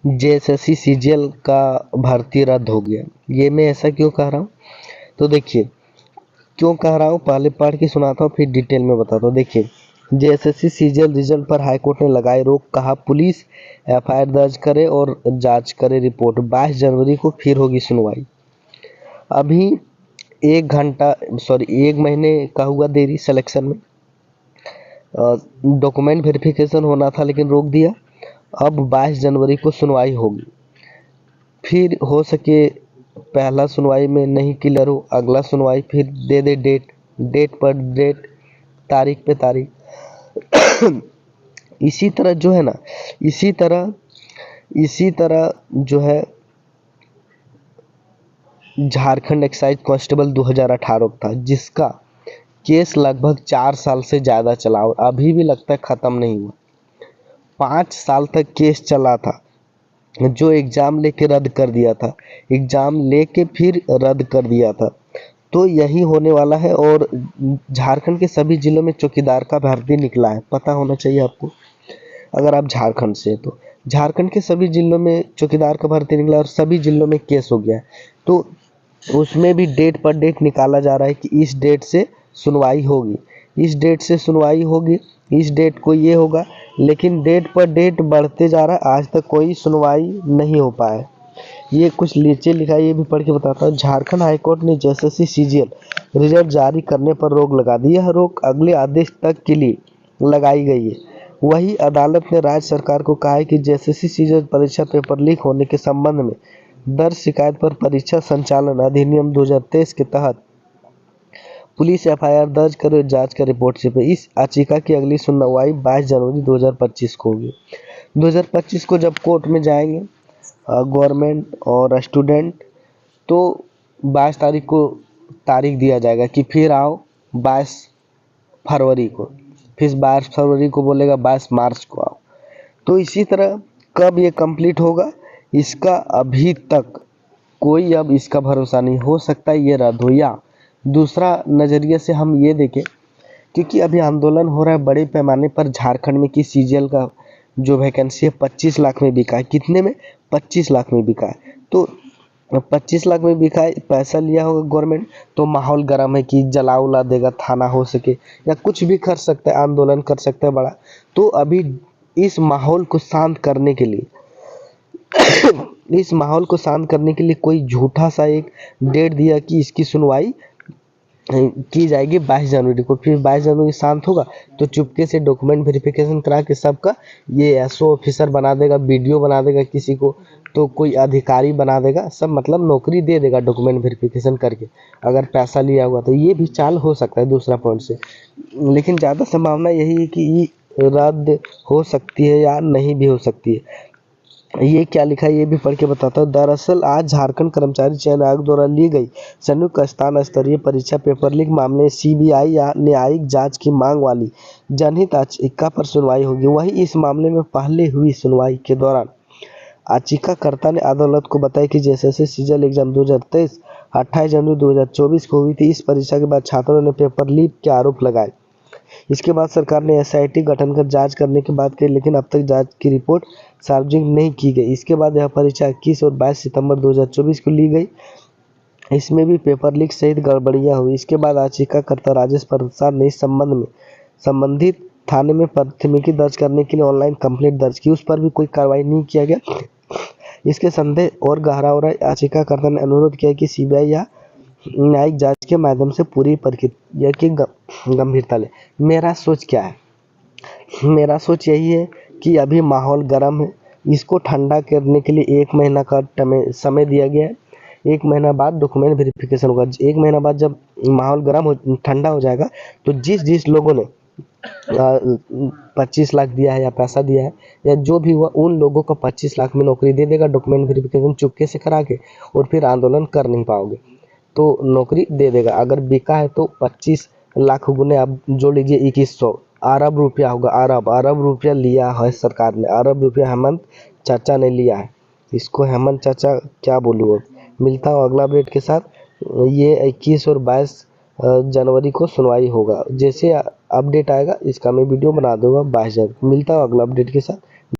JSSC CGL का भर्ती रद्द हो गया। ये मैं ऐसा क्यों कह रहा हूँ, तो देखिए क्यों कह रहा हूँ, पहले पढ़ के सुनाता हूँ फिर डिटेल में बताता हूँ। देखिए, जेएसएससी सीजीएल रिजल्ट पर हाईकोर्ट ने लगाई रोक, कहा पुलिस एफआईआर दर्ज करे और जांच करे रिपोर्ट। 22 जनवरी को फिर होगी सुनवाई। अभी 1 महीने का हुआ देरी सिलेक्शन में, डॉक्यूमेंट वेरिफिकेशन होना था लेकिन रोक दिया। अब 22 जनवरी को सुनवाई होगी। फिर हो सके पहला सुनवाई में नहीं क्लियर हो, अगला सुनवाई फिर दे दे डेट पर डेट, तारीख पे तारीख। इसी तरह जो है ना, इसी तरह जो है झारखंड एक्साइज कांस्टेबल 2018 था, जिसका केस लगभग 4 साल से ज़्यादा चला और अभी भी लगता है ख़त्म नहीं हुआ। 5 साल तक केस चला था, जो एग्ज़ाम लेके रद्द कर दिया था, एग्ज़ाम लेके फिर रद्द कर दिया था। तो यही होने वाला है। और झारखंड के सभी जिलों में चौकीदार का भर्ती निकला है, पता होना चाहिए आपको, अगर आप झारखंड से हैं तो। झारखंड के सभी जिलों में चौकीदार का भर्ती निकला और सभी जिलों में केस हो गया है। तो उसमें भी डेट पर डेट निकाला जा रहा है कि इस डेट से सुनवाई होगी, इस डेट से सुनवाई होगी, इस डेट को ये होगा, लेकिन डेट पर डेट बढ़ते जा रहा है, आज तक कोई सुनवाई नहीं हो पाया। ये कुछ नीचे लिखा है, ये भी पढ़ के बताता हूँ। झारखंड हाईकोर्ट ने जेएसएससी सीजीएल रिजल्ट जारी करने पर रोक लगा दी। यह रोक अगले आदेश तक के लिए लगाई गई है। वही अदालत ने राज्य सरकार को कहा है कि जेएसएससी सीजीएल परीक्षा पेपर लीक होने के संबंध में दर्ज शिकायत पर परीक्षा संचालन अधिनियम 2023 के तहत पुलिस एफआईआर दर्ज करे, जांच का रिपोर्ट छपे। इस याचिका की अगली सुनवाई 22 जनवरी 2025 को होगी। 2025 को जब कोर्ट में जाएंगे गवर्नमेंट और स्टूडेंट, तो 22 तारीख को तारीख दिया जाएगा कि फिर आओ 22 फरवरी को, फिर 22 फरवरी को बोलेगा 22 मार्च को आओ। तो इसी तरह कब ये कंप्लीट होगा इसका अभी तक कोई अब इसका भरोसा नहीं। हो सकता है ये रद्द हो, या दूसरा नज़रिए से हम ये देखें, क्योंकि अभी आंदोलन हो रहा है बड़े पैमाने पर झारखंड में कि सीजीएल का जो वैकेंसी है 25 लाख में बिका है। कितने में? 25 लाख में बिका है। तो 25 लाख में बिका है, पैसा लिया होगा गवर्नमेंट, तो माहौल गर्म है कि जला उला देगा, थाना हो सके या कुछ भी कर सकता है, आंदोलन कर सकता है बड़ा। तो अभी इस माहौल को शांत करने के लिए कोई झूठा सा एक डेट दिया कि इसकी सुनवाई की जाएगी 22 जनवरी को। फिर 22 जनवरी शांत होगा तो चुपके से डॉक्यूमेंट वेरिफिकेशन करा के सबका ये एसओ ऑफिसर बना देगा, वीडियो बना देगा, किसी को तो कोई अधिकारी बना देगा, सब मतलब नौकरी दे देगा डॉक्यूमेंट वेरिफिकेशन करके, अगर पैसा लिया हुआ तो। ये भी चाल हो सकता है दूसरा पॉइंट से, लेकिन ज़्यादा संभावना यही है कि रद्द हो सकती है या नहीं भी हो सकती है। ये क्या लिखा है ये भी पढ़ के बताता हूँ। दरअसल आज झारखंड कर्मचारी चयन आयोग द्वारा ली गई संयुक्त स्थान स्तरीय परीक्षा पेपर लीक मामले सीबीआई या न्यायिक जांच की मांग वाली जनहित याचिका पर सुनवाई होगी। वहीं इस मामले में पहले हुई सुनवाई के दौरान याचिकाकर्ता ने अदालत को बताया कि जेएसएससी सीजीएल एग्जाम 2023 28 जनवरी 2024 को हुई थी। इस परीक्षा के बाद छात्रों ने पेपर लीक के आरोप लगाए। इसके बाद सरकार ने एसआईटी गठन कर जांच करने की बात कही, लेकिन अब तक जांच की रिपोर्ट सार्वजनिक नहीं की गई। इसके बाद यह परीक्षा 21 और 22 सितंबर 2024 को ली गई। इसमें भी पेपर लीक सहित गड़बड़ियां हुई। इसके बाद याचिकाकर्ता राजेश प्रसाद ने इस संबंध में संबंधित थाने में प्राथमिकी दर्ज करने के लिए ऑनलाइन कंप्लेंट दर्ज की, उस पर भी कोई कार्रवाई नहीं किया गया। इसके संदेह और गहरा हो रहा है। याचिकाकर्ता ने अनुरोध किया कि सीबीआई या न्यायिक जांच के माध्यम से पूरी प्रक्रिया की गंभीरता ले। मेरा सोच क्या है? मेरा सोच यही है कि अभी माहौल गर्म है, इसको ठंडा करने के लिए 1 महीना का समय दिया गया है। 1 महीना बाद डॉक्यूमेंट वेरिफिकेशन होगा। 1 महीना बाद जब माहौल गर्म हो, ठंडा हो जाएगा, तो जिस लोगों ने 25 लाख दिया है या पैसा दिया है या जो भी हुआ, उन लोगों को 25 लाख में नौकरी दे देगा डॉक्यूमेंट वेरिफिकेशन चुपके से करा के, और फिर आंदोलन कर नहीं पाओगे तो नौकरी दे देगा। अगर बिका है तो 25 लाख गुने आप जोड़ लीजिए 2100 अरब रुपया होगा। अरब रुपया लिया है सरकार ने, अरब रुपया हेमंत चाचा ने लिया है। इसको हेमंत चाचा क्या बोलूँ। अब मिलता हूँ अगला अपडेट के साथ। ये 21 और 22 जनवरी को सुनवाई होगा। जैसे अपडेट आएगा इसका मैं वीडियो बना दूंगा 22 जनवरी। मिलता हूँ अगला अपडेट के साथ।